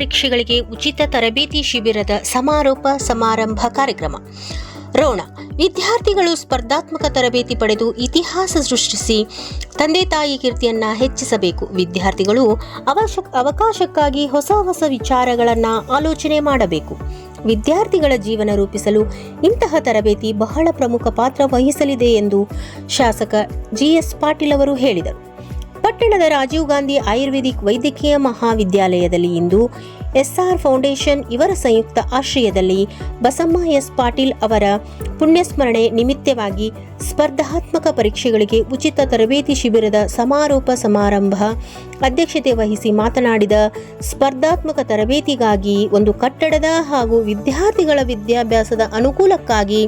ಪರೀಕ್ಷೆಗಳಿಗೆ ಉಚಿತ ತರಬೇತಿ ಶಿಬಿರದ ಸಮಾರೋಪ ಸಮಾರಂಭ ಕಾರ್ಯಕ್ರಮ. ರೋಣ ವಿದ್ಯಾರ್ಥಿಗಳು ಸ್ಪರ್ಧಾತ್ಮಕ ತರಬೇತಿ ಪಡೆದು ಇತಿಹಾಸ ಸೃಷ್ಟಿಸಿ ತಂದೆ ತಾಯಿ ಕೀರ್ತಿಯನ್ನ ಹೆಚ್ಚಿಸಬೇಕು. ವಿದ್ಯಾರ್ಥಿಗಳು ಅವಕಾಶಕ್ಕಾಗಿ ಹೊಸ ವಿಚಾರಗಳನ್ನು ಆಲೋಚನೆ ಮಾಡಬೇಕು. ವಿದ್ಯಾರ್ಥಿಗಳ ಜೀವನ ರೂಪಿಸಲು ಇಂತಹ ತರಬೇತಿ ಬಹಳ ಪ್ರಮುಖ ಪಾತ್ರ ವಹಿಸಲಿದೆ ಎಂದು ಶಾಸಕ ಜಿಎಸ್ ಪಾಟೀಲ್ ಅವರು ಹೇಳಿದರು. ಪಟ್ಟಣದ ರಾಜೀವ್ ಗಾಂಧಿ ಆಯುರ್ವೇದಿಕ್ ವೈದ್ಯಕೀಯ ಮಹಾವಿದ್ಯಾಲಯದಲ್ಲಿ ಇಂದು ಎಸ್ಆರ್ ಫೌಂಡೇಶನ್ ಇವರ ಸಂಯುಕ್ತ ಆಶ್ರಯದಲ್ಲಿ ಬಸಮ್ಮ ಎಸ್ ಪಾಟೀಲ್ ಅವರ ಪುಣ್ಯಸ್ಮರಣೆ ನಿಮಿತ್ತವಾಗಿ ಸ್ಪರ್ಧಾತ್ಮಕ ಪರೀಕ್ಷೆಗಳಿಗೆ ಉಚಿತ ತರಬೇತಿ ಶಿಬಿರದ ಸಮಾರೋಪ ಸಮಾರಂಭ ಅಧ್ಯಕ್ಷತೆ ವಹಿಸಿ ಮಾತನಾಡಿದ, ಸ್ಪರ್ಧಾತ್ಮಕ ತರಬೇತಿಗಾಗಿ ಒಂದು ಕಟ್ಟಡದ ಹಾಗೂ ವಿದ್ಯಾರ್ಥಿಗಳ ವಿದ್ಯಾಭ್ಯಾಸದ ಅನುಕೂಲಕ್ಕಾಗಿ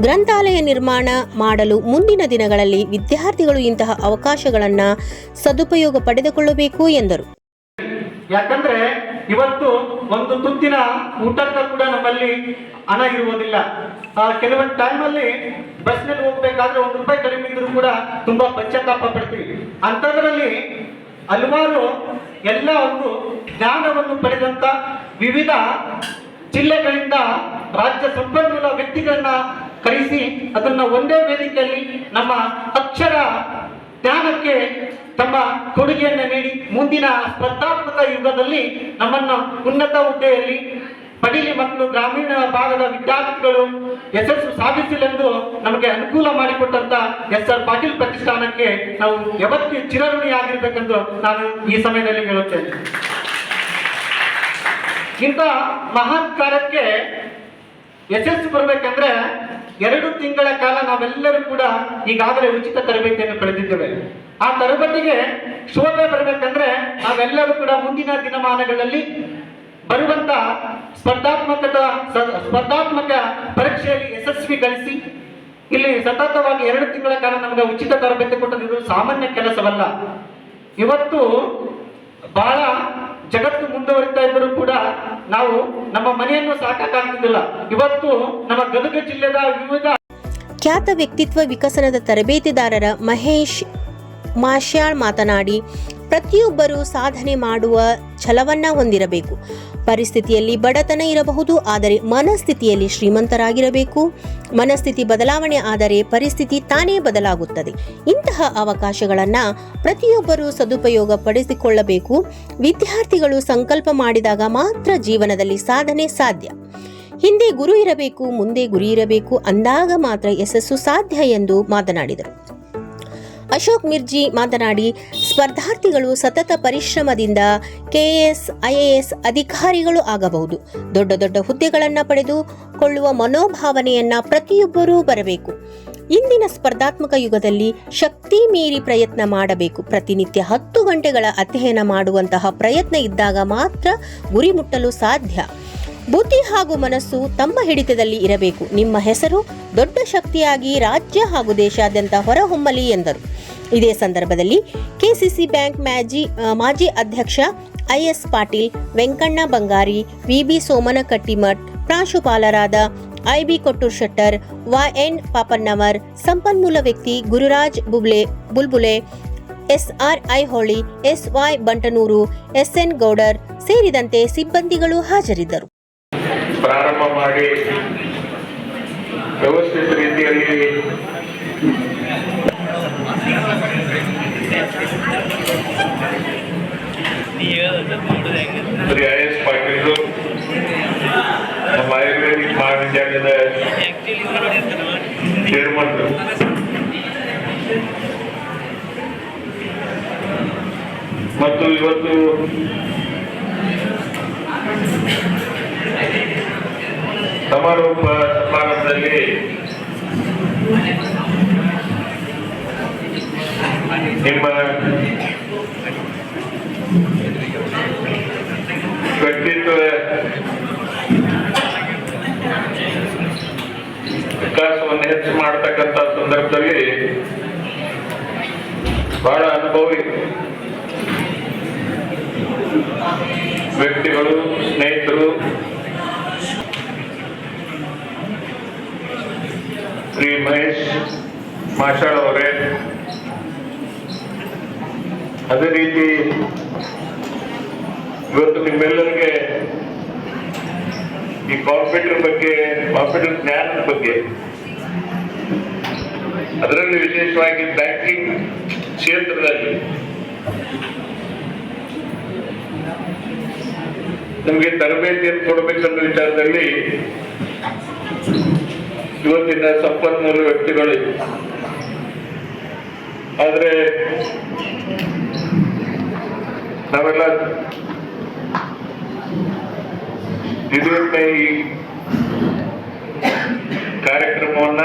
ಗ್ರಂಥಾಲಯ ನಿರ್ಮಾಣ ಮಾಡಲು ಮುಂದಿನ ದಿನಗಳಲ್ಲಿ ವಿದ್ಯಾರ್ಥಿಗಳು ಇಂತಹ ಅವಕಾಶಗಳನ್ನು ಸದುಪಯೋಗ ಪಡೆದುಕೊಳ್ಳಬೇಕು ಎಂದರು. ಯಾಕಂದ್ರೆ ಇವತ್ತು ಒಂದು ತುತ್ತಿನ ಊಟಕ್ಕೆ ಕೂಡ ನಮ್ಮಲ್ಲಿ ಹಣ ಇರುವುದಿಲ್ಲ. ಕೆಲವೊಂದು ಟೈಮಲ್ಲಿ ಬಸ್ನಲ್ಲಿ ಹೋಗ್ಬೇಕಾದ್ರೆ ₹1 ಕಡಿಮೆ ಇದ್ರೂ ಕೂಡ ತುಂಬಾ ಪಶ್ಚಾತ್ತಾಪ ಪಡ್ತೀವಿ. ಅಂಥದ್ರಲ್ಲಿ ಹಲವಾರು ಎಲ್ಲ ಒಂದು ಜ್ಞಾನವನ್ನು ಪಡೆದಂತ ವಿವಿಧ ಜಿಲ್ಲೆಗಳಿಂದ ರಾಜ್ಯ ಸಂಪನ್ಮೂಲ ವ್ಯಕ್ತಿಗಳನ್ನ ಕರೆಸಿ ಅದನ್ನ ಒಂದೇ ವೇದಿಕೆಯಲ್ಲಿ ನಮ್ಮ ಅಕ್ಷರ ಜ್ಞಾನಕ್ಕೆ ತಮ್ಮ ಕೊಡುಗೆಯನ್ನು ನೀಡಿ ಮುಂದಿನ ಸ್ಪರ್ಧಾತ್ಮಕ ಯುಗದಲ್ಲಿ ನಮ್ಮನ್ನು ಉನ್ನತ ಹುದ್ದೆಯಲ್ಲಿ ಪಡೀಲಿ ಮತ್ತು ಗ್ರಾಮೀಣ ಭಾಗದ ವಿದ್ಯಾರ್ಥಿಗಳು ಯಶಸ್ಸು ಸಾಧಿಸಲೆಂದು ನಮಗೆ ಅನುಕೂಲ ಮಾಡಿಕೊಟ್ಟಂತ ಎಸ್.ಆರ್. ಪಾಟೀಲ್ ಪ್ರತಿಷ್ಠಾನಕ್ಕೆ ನಾವು ಯಾವತ್ತೂ ಚಿರಋಣಿಯಾಗಿರ್ಬೇಕೆಂದು ನಾನು ಈ ಸಮಯದಲ್ಲಿ ಹೇಳುತ್ತೇನೆ. ಇಂಥ ಮಹಾನ್ ಕಾರ್ಯಕ್ಕೆ ಯಶಸ್ಸು ಬರಬೇಕಂದ್ರೆ 2 ತಿಂಗಳ ಕಾಲ ನಾವೆಲ್ಲರೂ ಕೂಡ ಈಗಾಗಲೇ ಉಚಿತ ತರಬೇತಿಯನ್ನು ಪಡೆದಿದ್ದೇವೆ. ಆ ತರಬೇತಿಗೆ ಶೋಭೆ ಬರಬೇಕಂದ್ರೆ ನಾವೆಲ್ಲರೂ ಕೂಡ ಮುಂದಿನ ದಿನಮಾನಗಳಲ್ಲಿ ಬರುವಂತ ಸ್ಪರ್ಧಾತ್ಮಕ ಪರೀಕ್ಷೆಯಲ್ಲಿ ಯಶಸ್ವಿ ಗಳಿಸಿ ಇಲ್ಲಿ ಸತತವಾಗಿ 2 ತಿಂಗಳ ಕಾಲ ನಮಗೆ ಉಚಿತ ತರಬೇತಿ ಕೊಟ್ಟದ್ದು ಸಾಮಾನ್ಯ ಕೆಲಸವಲ್ಲ. ಇವತ್ತು ಬಹಳ ಜಗತ್ತು ಮುಂದುವರಿತಾ ಇದ್ದರೂ ಕೂಡ ನಾವು ನಮ್ಮ ಮನೆಯನ್ನು ಸಾಕಾಗ್ತಿದ್ದಿಲ್ಲ. ಇವತ್ತು ನಮ್ಮ ಗದಗ ಜಿಲ್ಲೆಯ ವಿವಿಧ ಖ್ಯಾತ ವ್ಯಕ್ತಿತ್ವ ವಿಕಸನದ ತರಬೇತಿದಾರರ ಮಹೇಶ್ ಮಾಶ್ಯಾಳ್ ಮಾತನಾಡಿ, ಪ್ರತಿಯೊಬ್ಬರೂ ಸಾಧನೆ ಮಾಡುವ ಛಲವನ್ನ ಹೊಂದಿರಬೇಕು. ಪರಿಸ್ಥಿತಿಯಲ್ಲಿ ಬಡತನ ಇರಬಹುದು, ಆದರೆ ಮನಸ್ಥಿತಿಯಲ್ಲಿ ಶ್ರೀಮಂತರಾಗಿರಬೇಕು. ಮನಸ್ಥಿತಿ ಬದಲಾವಣೆ ಆದರೆ ಪರಿಸ್ಥಿತಿ ತಾನೇ ಬದಲಾಗುತ್ತದೆ. ಇಂತಹ ಅವಕಾಶಗಳನ್ನು ಪ್ರತಿಯೊಬ್ಬರೂ ಸದುಪಯೋಗ ಪಡಿಸಿಕೊಳ್ಳಬೇಕು. ವಿದ್ಯಾರ್ಥಿಗಳು ಸಂಕಲ್ಪ ಮಾಡಿದಾಗ ಮಾತ್ರ ಜೀವನದಲ್ಲಿ ಸಾಧನೆ ಸಾಧ್ಯ. ಹಿಂದೆ ಗುರು ಇರಬೇಕು, ಮುಂದೆ ಗುರಿ ಇರಬೇಕು, ಅಂದಾಗ ಮಾತ್ರ ಯಶಸ್ಸು ಸಾಧ್ಯ ಎಂದು ಮಾತನಾಡಿದರು. ಅಶೋಕ್ ಮಿರ್ಜಿ ಮಾತನಾಡಿ, ಸ್ಪರ್ಧಾರ್ಥಿಗಳು ಸತತ ಪರಿಶ್ರಮದಿಂದ ಕೆಎಎಸ್ ಐಎಎಸ್ ಅಧಿಕಾರಿಗಳು ಆಗಬಹುದು. ದೊಡ್ಡ ದೊಡ್ಡ ಹುದ್ದೆಗಳನ್ನು ಪಡೆದುಕೊಳ್ಳುವ ಮನೋಭಾವನೆಯನ್ನ ಪ್ರತಿಯೊಬ್ಬರೂ ಬರಬೇಕು. ಇಂದಿನ ಸ್ಪರ್ಧಾತ್ಮಕ ಯುಗದಲ್ಲಿ ಶಕ್ತಿ ಮೀರಿ ಪ್ರಯತ್ನ ಮಾಡಬೇಕು. ಪ್ರತಿನಿತ್ಯ 10 ಗಂಟೆಗಳ ಅಧ್ಯಯನ ಮಾಡುವಂತಹ ಪ್ರಯತ್ನ ಇದ್ದಾಗ ಮಾತ್ರ ಗುರಿ ಮುಟ್ಟಲು ಸಾಧ್ಯ. ಬುದ್ಧಿ ಹಾಗೂ ಮನಸ್ಸು ತಮ್ಮ ಹಿಡಿತದಲ್ಲಿ ಇರಬೇಕು. ನಿಮ್ಮ ಹೆಸರು ದೊಡ್ಡ ಶಕ್ತಿಯಾಗಿ ರಾಜ್ಯ ಹಾಗೂ ದೇಶಾದ್ಯಂತ ಹೊರಹೊಮ್ಮಲಿ ಎಂದರು. ಇದೇ ಸಂದರ್ಭದಲ್ಲಿ ಕೆಸಿಸಿ ಬ್ಯಾಂಕ್ ಮಾಜಿ ಅಧ್ಯಕ್ಷ IS Patil, Venkanna Bangari, VB ಸೋಮನ ಕಟ್ಟಿಮಠ್, ಪ್ರಾಂಶುಪಾಲರಾದ ಐಬಿ ಕೊಟ್ಟೂರ್ ಶೆಟ್ಟರ್, YN ಪಾಪನ್ನವರ್, ಸಂಪನ್ಮೂಲ ವ್ಯಕ್ತಿ Gururaj Bulbule, SR Aihole, SY ಬಂಟನೂರು, SN Goudar ಸೇರಿದಂತೆ ಸಿಬ್ಬಂದಿಗಳು ಹಾಜರಿದ್ದರು. ಪ್ರಾರಂಭ ಮಾಡಿ ವ್ಯವಸ್ಥಿತ ರೀತಿಯಲ್ಲಿ ಶ್ರೀ IS ಪಾಟೀಲ್ ನಮ್ಮ ಆಯುರ್ವೇದಿಕ್ ಮಹಾವಿದ್ಯಾಲಯದ ಚೇರ್ಮನ್ ಮತ್ತು ಇವತ್ತು ಸಮಾರೋಪ ಸಮಾರಂಭದಲ್ಲಿ ನಿಮ್ಮ ವ್ಯಕ್ತಿತ್ವ ವಿಕಾಸವನ್ನು ಹೆಚ್ಚು ಮಾಡತಕ್ಕಂಥ ಸಂದರ್ಭದಲ್ಲಿ ಬಹಳ ಅನುಭವಿ ವ್ಯಕ್ತಿಗಳು, ಸ್ನೇಹಿತರು, ಶ್ರೀ ಮಹೇಶ್ ಮಾಷಾಳ್ ಅವರೇ, ಅದೇ ರೀತಿ ಇವತ್ತು ನಿಮ್ಮೆಲ್ಲರಿಗೆ ಈ ಕಂಪ್ಯೂಟರ್ ಬಗ್ಗೆ, ಕಂಪ್ಯೂಟರ್ ಜ್ಞಾನದ ಬಗ್ಗೆ, ಅದರಲ್ಲಿ ವಿಶೇಷವಾಗಿ ಬ್ಯಾಂಕಿಂಗ್ ಕ್ಷೇತ್ರದಲ್ಲಿ ನಮಗೆ ತರಬೇತಿಯನ್ನು ಕೊಡಬೇಕನ್ನೋ ವಿಚಾರದಲ್ಲಿ ಇವತ್ತಿನ ಸಂಪನ್ಮೂಲ ವ್ಯಕ್ತಿಗಳು. ಆದ್ರೆ ನಾವೆಲ್ಲ ದಿಢೀರ್ನೆ ಈ ಕಾರ್ಯಕ್ರಮವನ್ನ